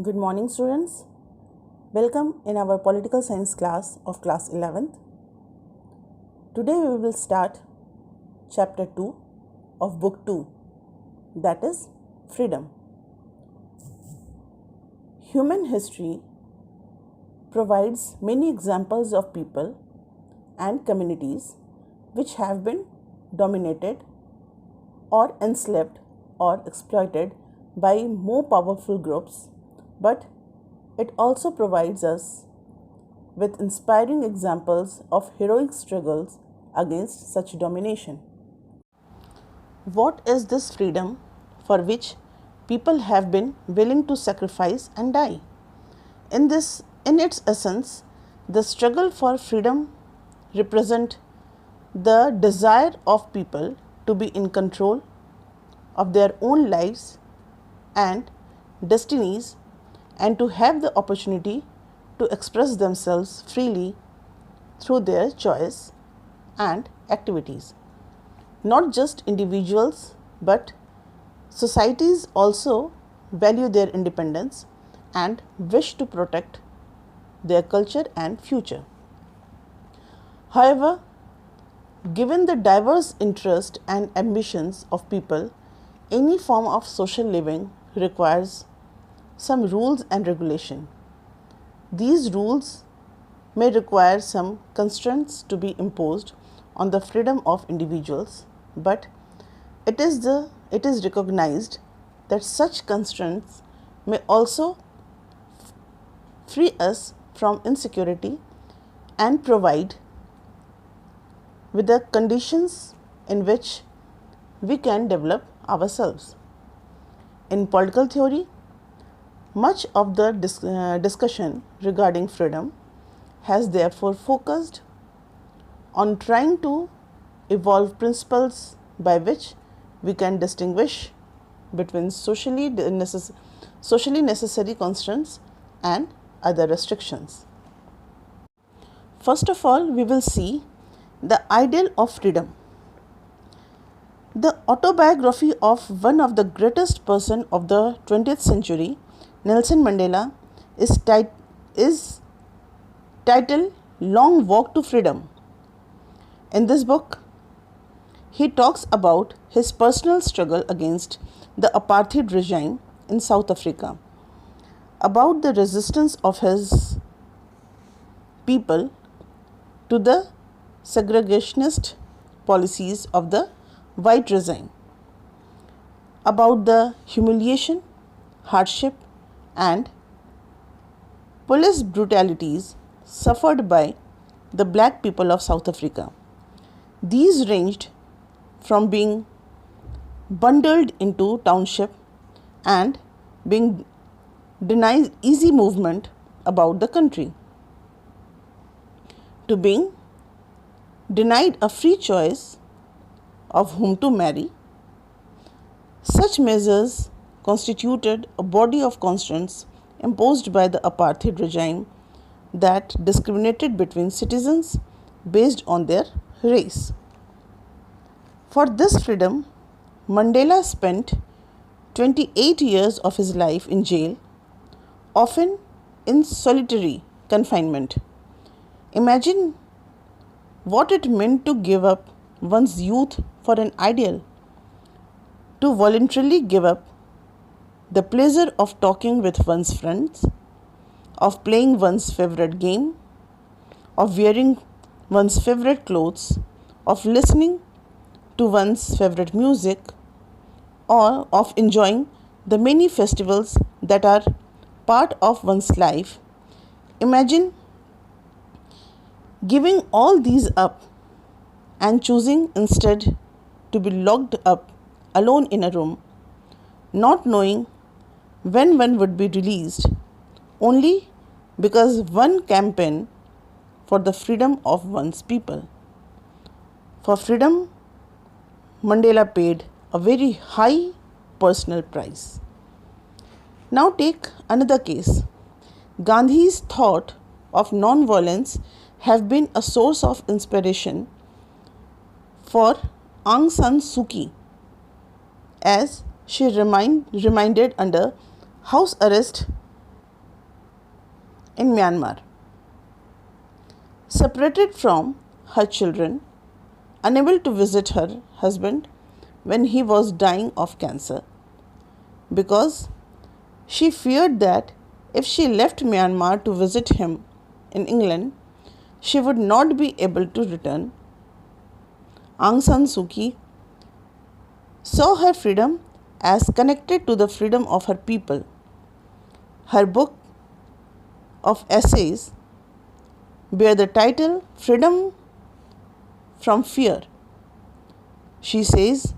Good morning, students. Welcome in our political science class of class 11th. Today we will start chapter 2 of book 2, that is freedom. Human history provides many examples of people and communities which have been dominated or enslaved or exploited by more powerful groups, but it also provides us with inspiring examples of heroic struggles against such domination. What is this freedom for which people have been willing to sacrifice and die? In its essence, the struggle for freedom represents the desire of people to be in control of their own lives and destinies and to have the opportunity to express themselves freely through their choice and activities. Not just individuals, but societies also value their independence and wish to protect their culture and future. However, given the diverse interests and ambitions of people, any form of social living requires some rules and regulation. These rules may require some constraints to be imposed on the freedom of individuals, but it is recognized that such constraints may also free us from insecurity and provide with the conditions in which we can develop ourselves. In political theory, much of the discussion regarding freedom has therefore focused on trying to evolve principles by which we can distinguish between socially necessary constraints and other restrictions. First of all, we will see the ideal of freedom. The autobiography of one of the greatest person of the 20th century, Nelson Mandela, is titled Long Walk to Freedom. In this book, he talks about his personal struggle against the apartheid regime in South Africa, about the resistance of his people to the segregationist policies of the white regime, about the humiliation, hardship, and police brutalities suffered by the black people of South Africa. These ranged from being bundled into township and being denied easy movement about the country, to being denied a free choice of whom to marry. Such measures constituted a body of constraints imposed by the apartheid regime that discriminated between citizens based on their race. For this freedom, Mandela spent 28 years of his life in jail, often in solitary confinement. Imagine what it meant to give up one's youth for an ideal, to voluntarily give up the pleasure of talking with one's friends, of playing one's favorite game, of wearing one's favorite clothes, of listening to one's favorite music, or of enjoying the many festivals that are part of one's life. Imagine giving all these up and choosing instead to be locked up alone in a room, not knowing when one would be released, only because one campaigned for the freedom of one's people. For freedom, Mandela paid a very high personal price. Now take another case. Gandhi's thought of non-violence have been a source of inspiration for Aung San Suu Kyi, as she remained under house arrest in Myanmar, separated from her children, unable to visit her husband when he was dying of cancer, because she feared that if she left Myanmar to visit him in England, she would not be able to return. Aung San Suu Kyi saw her freedom as connected to the freedom of her people. Her book of essays bear the title Freedom from Fear. She says,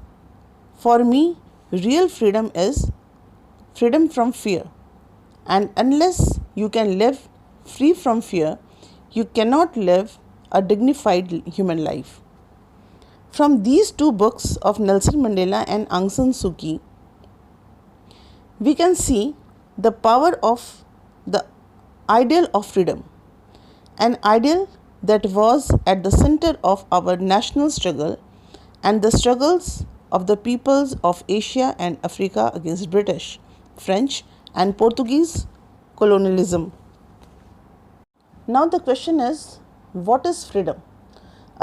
"For me, real freedom is freedom from fear, and unless you can live free from fear, you cannot live a dignified human life." From these two books of Nelson Mandela and Aung San Suu Kyi, we can see the power of the ideal of freedom, an ideal that was at the center of our national struggle and the struggles of the peoples of Asia and Africa against British, French, and Portuguese colonialism. Now the question is, what is freedom?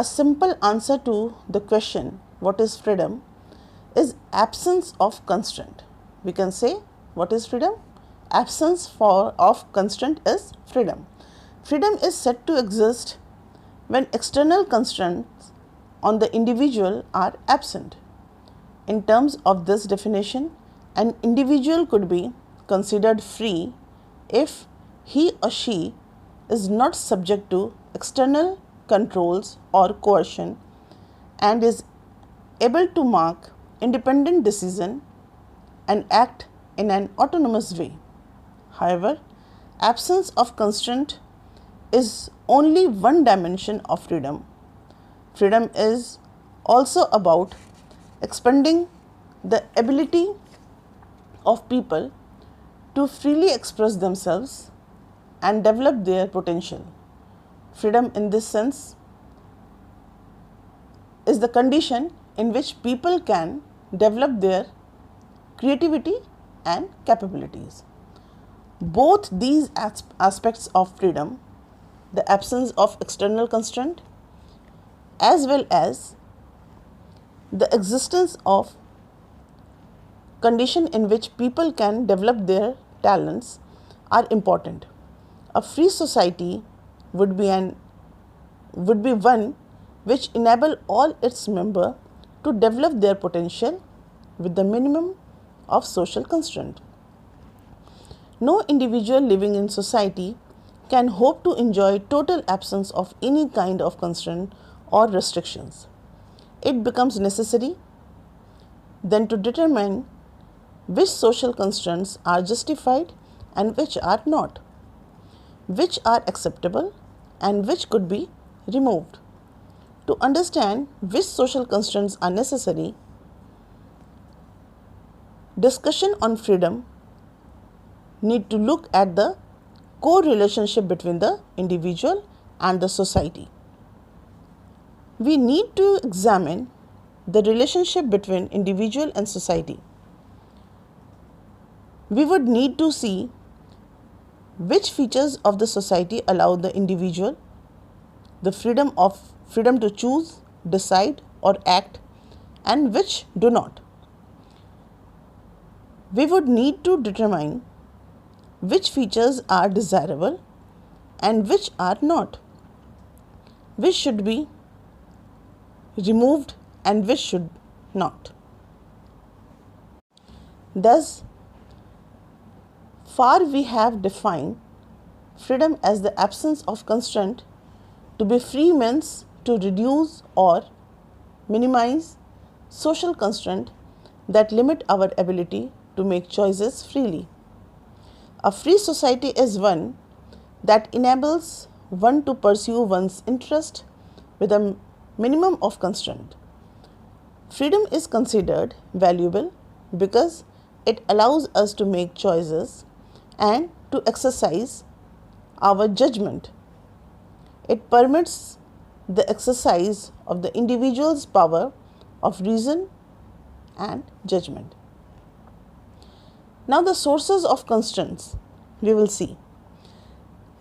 A simple answer to the question, what is freedom, is absence of constraint. We can say, what is freedom? Absence of constraint is freedom. Freedom is said to exist when external constraints on the individual are absent. In terms of this definition, an individual could be considered free if he or she is not subject to external controls or coercion and is able to make independent decision and act in an autonomous way. However, absence of constraint is only one dimension of freedom. Freedom is also about expanding the ability of people to freely express themselves and develop their potential. Freedom in this sense is the condition in which people can develop their creativity and capabilities. Both these aspects of freedom, the absence of external constraint as well as the existence of condition in which people can develop their talents, are important. A free society would be one which enable all its members to develop their potential with the minimum of social constraint. No individual living in society can hope to enjoy total absence of any kind of constraint or restrictions. It becomes necessary then to determine which social constraints are justified and which are not, which are acceptable and which could be removed. To understand which social constraints are necessary, discussion on freedom need to look at the core relationship between the individual and the society. We need to examine the relationship between individual and society. We would need to see which features of the society allow the individual the freedom to choose, decide or act, and which do not. We would need to determine which features are desirable and which are not, which should be removed and which should not. Thus far we have defined freedom as the absence of constraint. To be free means to reduce or minimize social constraint that limit our ability to make choices freely. A free society is one that enables one to pursue one's interest with a minimum of constraint. Freedom is considered valuable because it allows us to make choices and to exercise our judgment. It permits the exercise of the individual's power of reason and judgment. Now the sources of constraints we will see.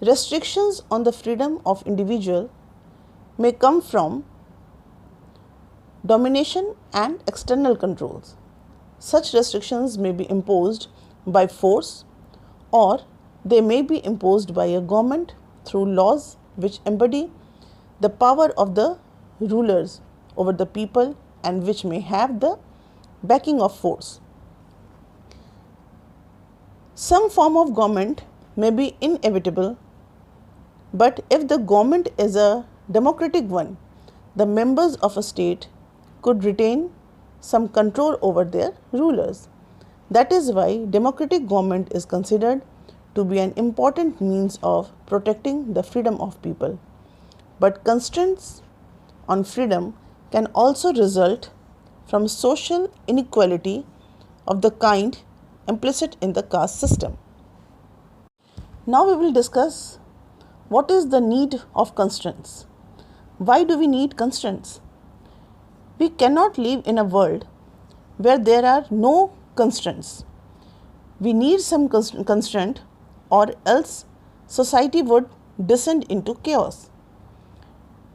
Restrictions on the freedom of individual may come from domination and external controls. Such restrictions may be imposed by force, or they may be imposed by a government through laws which embody the power of the rulers over the people and which may have the backing of force. Some form of government may be inevitable, but if the government is a democratic one, the members of a state could retain some control over their rulers. That is why democratic government is considered to be an important means of protecting the freedom of people. But constraints on freedom can also result from social inequality of the kind implicit in the caste system. Now we will discuss what is the need of constraints. Why do we need constraints? We cannot live in a world where there are no constraints. We need some constraint, or else society would descend into chaos.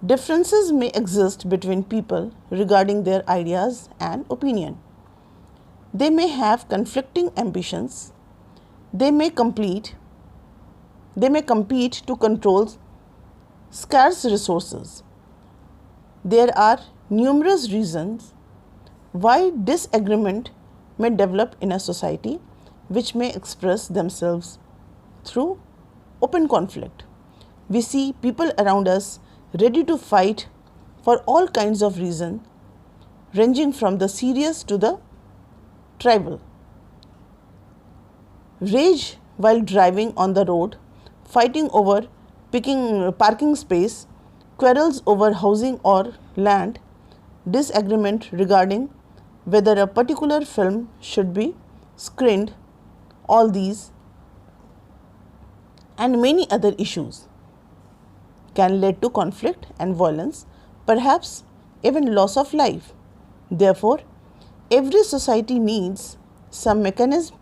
Differences may exist between people regarding their ideas and opinion. They may have conflicting ambitions. They may compete to control scarce resources. There are numerous reasons why disagreement may develop in a society, which may express themselves through open conflict. We see people around us ready to fight for all kinds of reasons, ranging from the serious to the trivial. Rage while driving on the road, fighting over parking space, quarrels over housing or land, disagreement regarding whether a particular film should be screened, all these and many other issues can lead to conflict and violence, perhaps even loss of life. Therefore, every society needs some mechanism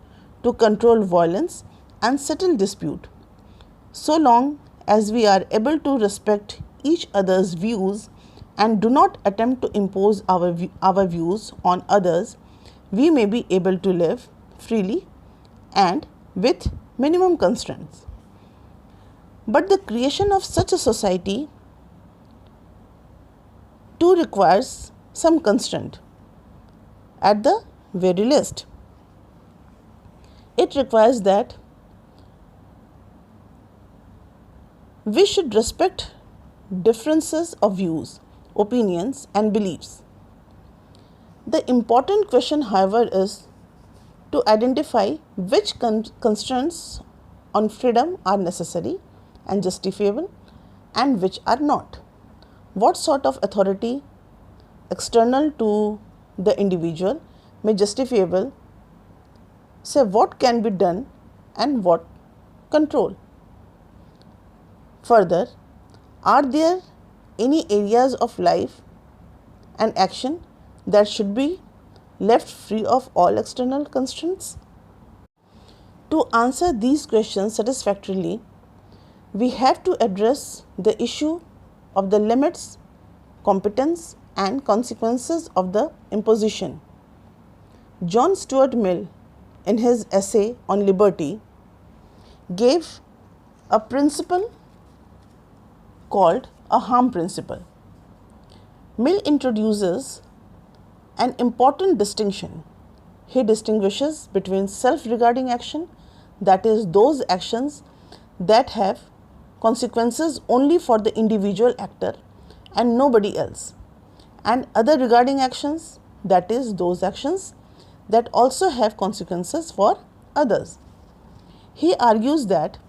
to control violence and settle dispute. So long as we are able to respect each other's views and do not attempt to impose our views on others, we may be able to live freely and with minimum constraints. But the creation of such a society too requires some constraint. At the very least, it requires that we should respect differences of views, opinions and beliefs. The important question, however, is to identify which constraints on freedom are necessary and justifiable and which are not. What sort of authority external to the individual may justifiable, say what can be done and what control. Further, are there any areas of life and action that should be left free of all external constraints? To answer these questions satisfactorily, we have to address the issue of the limits, competence and consequences of the imposition. John Stuart Mill, in his essay on liberty, gave a principle called a harm principle. Mill introduces an important distinction. He distinguishes between self-regarding action, that is, those actions that have consequences only for the individual actor and nobody else, and other regarding actions, that is, those actions that also have consequences for others. He argues that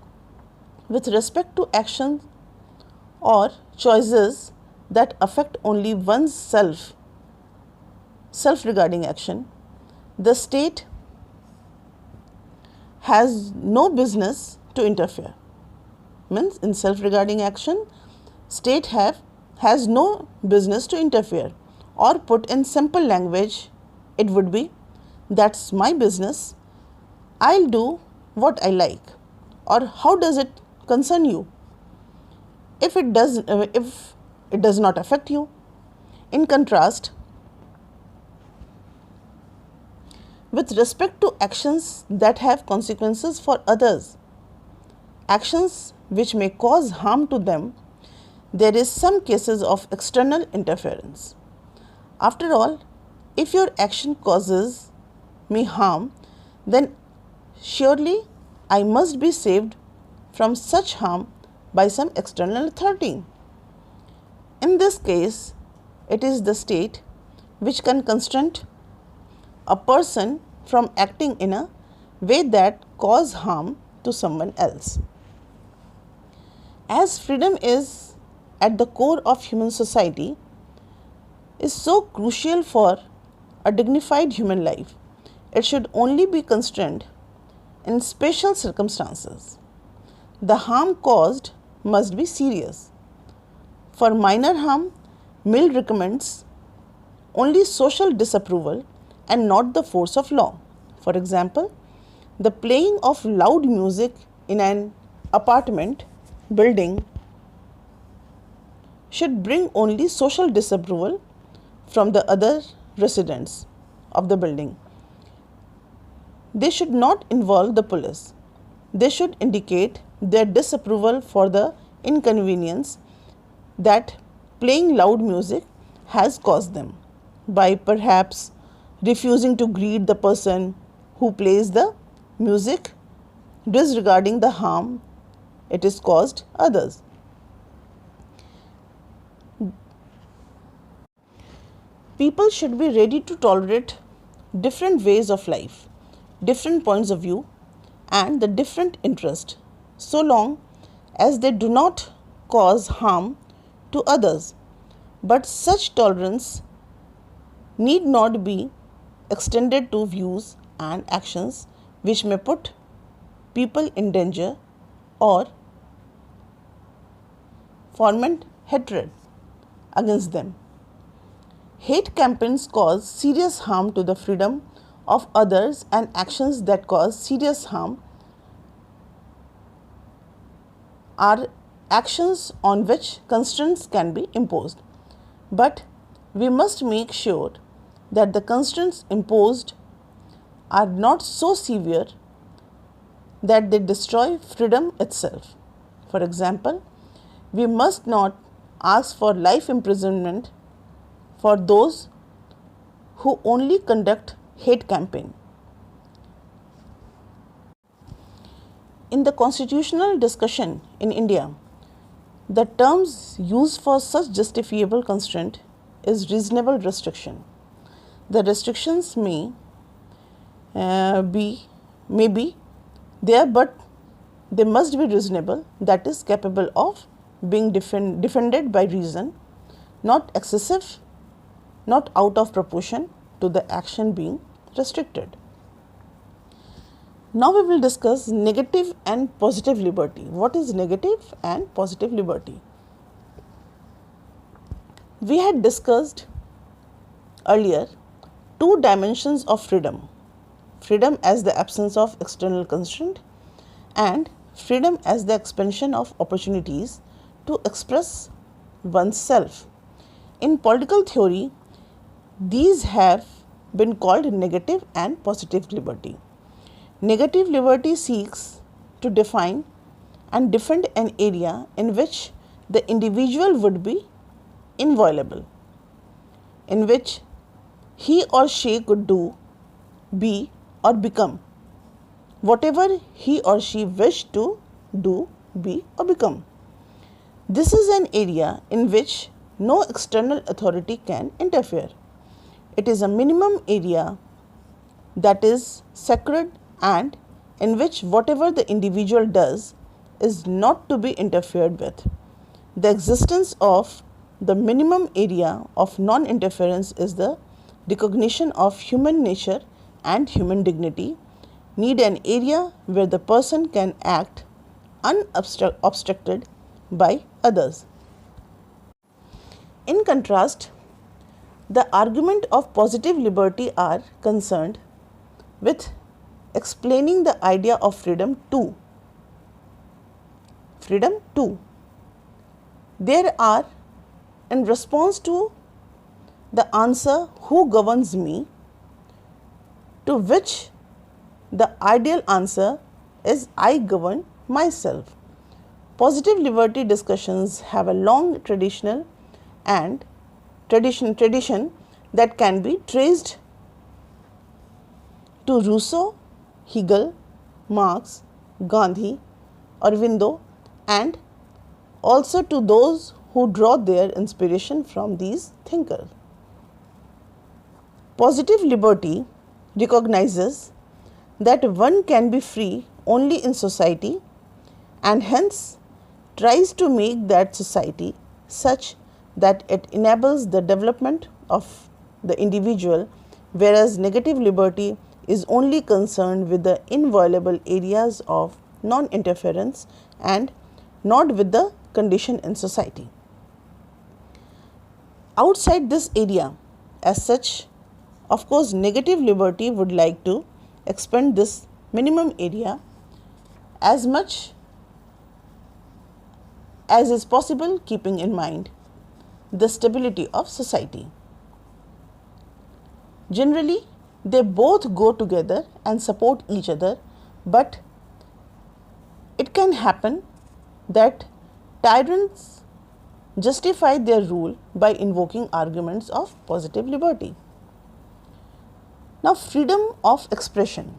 with respect to actions or choices that affect only one's self-regarding action, the state has no business to interfere. Means in self-regarding action, state has no business to interfere, or put in simple language, it would be, that's my business, I'll do what I like, or how does it concern you. If it does not affect you. In contrast, with respect to actions that have consequences for others, actions which may cause harm to them, there is some cases of external interference. After all, if your action causes me harm, then surely I must be saved from such harm by some external authority. In this case, it is the state which can constrain a person from acting in a way that cause harm to someone else. As freedom is at the core of human society, is so crucial for a dignified human life, it should only be constrained in special circumstances. The harm caused must be serious. For minor harm, Mill recommends only social disapproval and not the force of law. For example, the playing of loud music in an apartment building should bring only social disapproval from the other residents of the building. They should not involve the police. They should indicate their disapproval for the inconvenience that playing loud music has caused them by perhaps refusing to greet the person who plays the music, disregarding the harm it has caused others. People should be ready to tolerate different ways of life, different points of view, and the different interests, so long as they do not cause harm to others. But such tolerance need not be extended to views and actions which may put people in danger or foment hatred against them. Hate campaigns cause serious harm to the freedom of others, and actions that cause serious harm are actions on which constraints can be imposed. But we must make sure that the constraints imposed are not so severe that they destroy freedom itself. For example, we must not ask for life imprisonment for those who only conduct hate campaign. In the constitutional discussion in India, the terms used for such justifiable constraint is reasonable restriction. The restrictions may be there, but they must be reasonable, that is, capable of being defended by reason, not excessive, not out of proportion to the action being restricted. Now we will discuss negative and positive liberty. What is negative and positive liberty? We had discussed earlier two dimensions of freedom. Freedom as the absence of external constraint and freedom as the expansion of opportunities to express oneself. In political theory, these have been called negative and positive liberty. Negative liberty seeks to define and defend an area in which the individual would be inviolable, in which he or she could do, be, or become whatever he or she wished to do, be, or become. This is an area in which no external authority can interfere. It is a minimum area that is sacred and in which whatever the individual does is not to be interfered with. The existence of the minimum area of non-interference is the recognition of human nature and human dignity. Need an area where the person can act unobstructed by others. In contrast, the argument of positive liberty are concerned with explaining the idea of freedom too. Freedom 2. There are, in response to the answer who governs me, to which the ideal answer is I govern myself. Positive liberty discussions have a long tradition that can be traced to Rousseau, Hegel, Marx, Gandhi, Aurobindo, and also to those who draw their inspiration from these thinkers. Positive liberty recognizes that one can be free only in society and hence tries to make that society such that it enables the development of the individual, whereas negative liberty is only concerned with the inviolable areas of non-interference and not with the condition in society. Outside this area, as such, of course, negative liberty would like to expand this minimum area as much as is possible, keeping in mind the stability of society. Generally, they both go together and support each other, but it can happen that tyrants justify their rule by invoking arguments of positive liberty. Now, freedom of expression.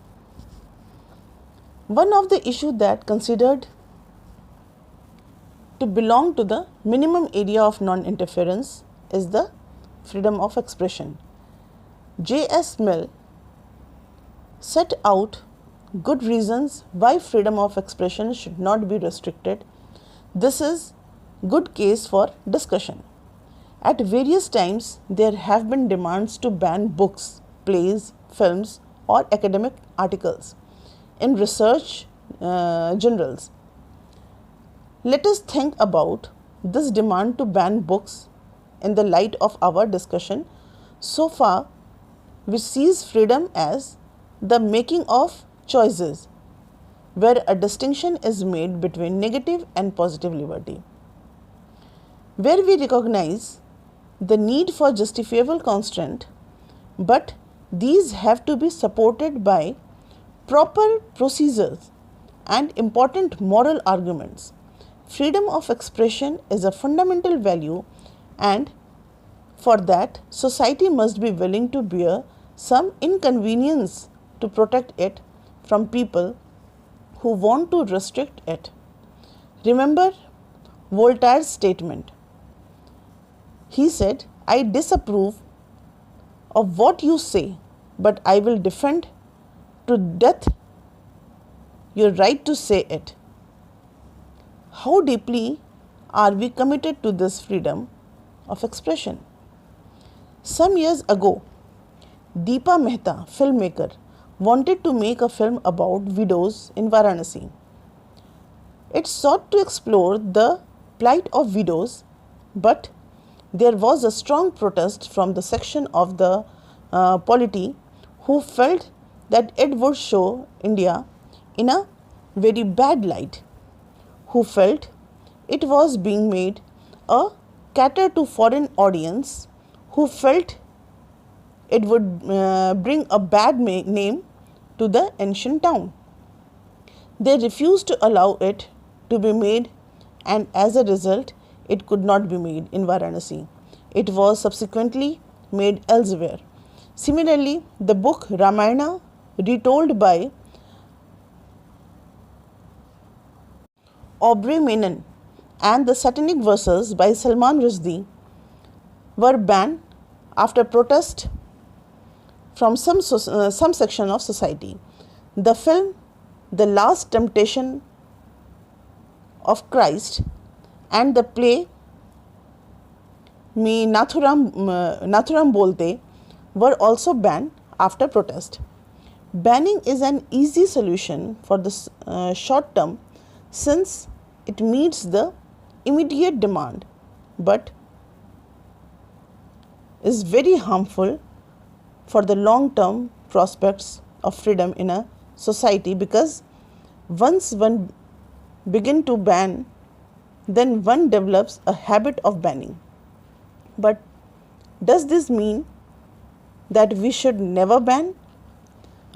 One of the issues that considered to belong to the minimum area of non-interference is the freedom of expression. J.S. Mill set out good reasons why freedom of expression should not be restricted. This is good case for discussion. At various times, there have been demands to ban books, plays, films, or academic articles in research journals. Let us think about this demand to ban books in the light of our discussion so far, which sees freedom as the making of choices, where a distinction is made between negative and positive liberty. Where we recognize the need for justifiable constraint, but these have to be supported by proper procedures and important moral arguments. Freedom of expression is a fundamental value, and for that, society must be willing to bear some inconvenience to protect it from people who want to restrict it. Remember Voltaire's statement. He said, I disapprove of what you say, but I will defend to death your right to say it. How deeply are we committed to this freedom of expression? Some years ago, Deepa Mehta, filmmaker, wanted to make a film about widows in Varanasi. It sought to explore the plight of widows, but there was a strong protest from the section of the polity who felt that it would show India in a very bad light, who felt it was being made a cater to foreign audience, who felt it would bring a bad name to the ancient town. They refused to allow it to be made, and as a result, it could not be made in Varanasi. It was subsequently made elsewhere. Similarly, the book Ramayana, retold by Aubrey Menon, and the Satanic Verses by Salman Rushdie were banned after protest from some section of society. The film The Last Temptation of Christ and the play Me Nathuram Bolte were also banned after protest. Banning is an easy solution for the short term since it meets the immediate demand, but is very harmful for the long term prospects of freedom in a society, because once one begin to ban then one develops a habit of banning. But does this mean that we should never ban?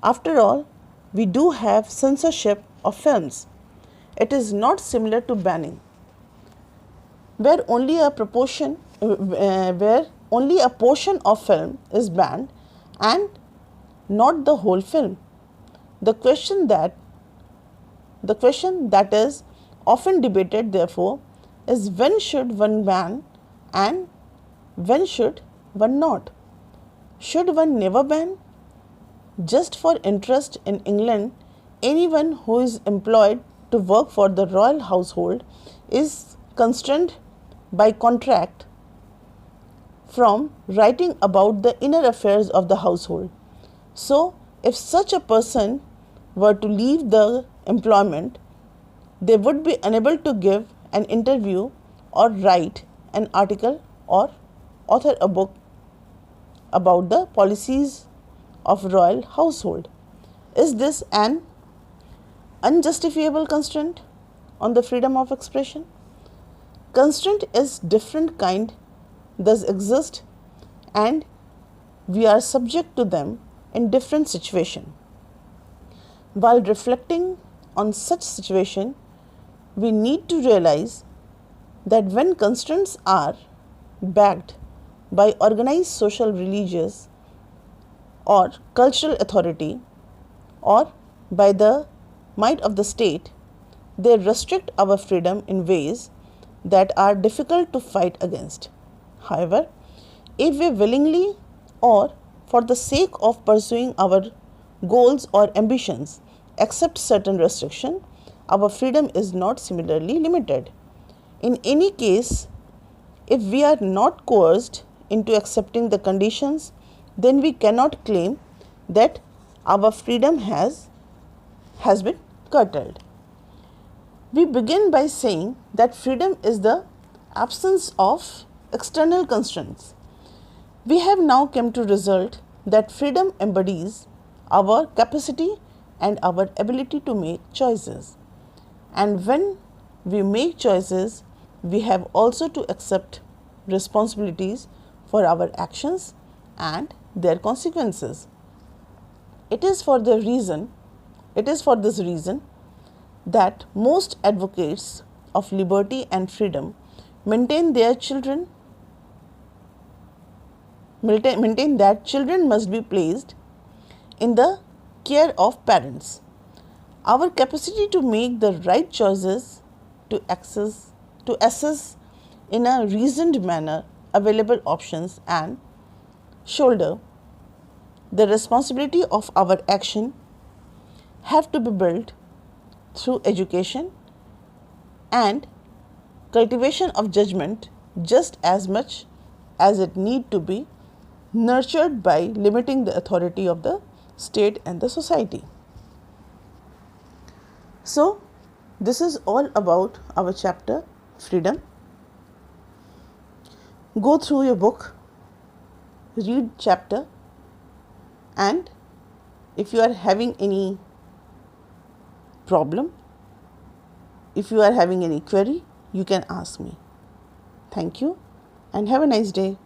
After all, we do have censorship of films. It is not similar to banning, where only a portion of film is banned and not the whole film. The question that is often debated, therefore, is when should one ban and when should one not? Should one never ban? Just for interest in England, anyone who is employed to work for the royal household is constrained by contract from writing about the inner affairs of the household. So, if such a person were to leave the employment, they would be unable to give an interview or write an article or author a book about the policies of royal household. Is this an unjustifiable constraint on the freedom of expression? Constraint is different kind does exist and we are subject to them in different situation. While reflecting on such situation, we need to realize that when constraints are backed by organized social, religious or cultural authority or by the might of the state, they restrict our freedom in ways that are difficult to fight against. However, if we willingly or for the sake of pursuing our goals or ambitions accept certain restriction, our freedom is not similarly limited. In any case, if we are not coerced into accepting the conditions, then we cannot claim that our freedom has been curtailed. We begin by saying that freedom is the absence of external constraints. We have now come to result that freedom embodies our capacity and our ability to make choices. And when we make choices, we have also to accept responsibilities for our actions and their consequences. It is for this reason that most advocates of liberty and freedom maintain that children must be placed in the care of parents. Our capacity to make the right choices, to assess in a reasoned manner available options and shoulder the responsibility of our action have to be built through education and cultivation of judgment just as much as it need to be nurtured by limiting the authority of the state and the society. So, this is all about our chapter freedom. Go through your book, read chapter, and if you are having any problem, if you are having any query, you can ask me. Thank you and have a nice day.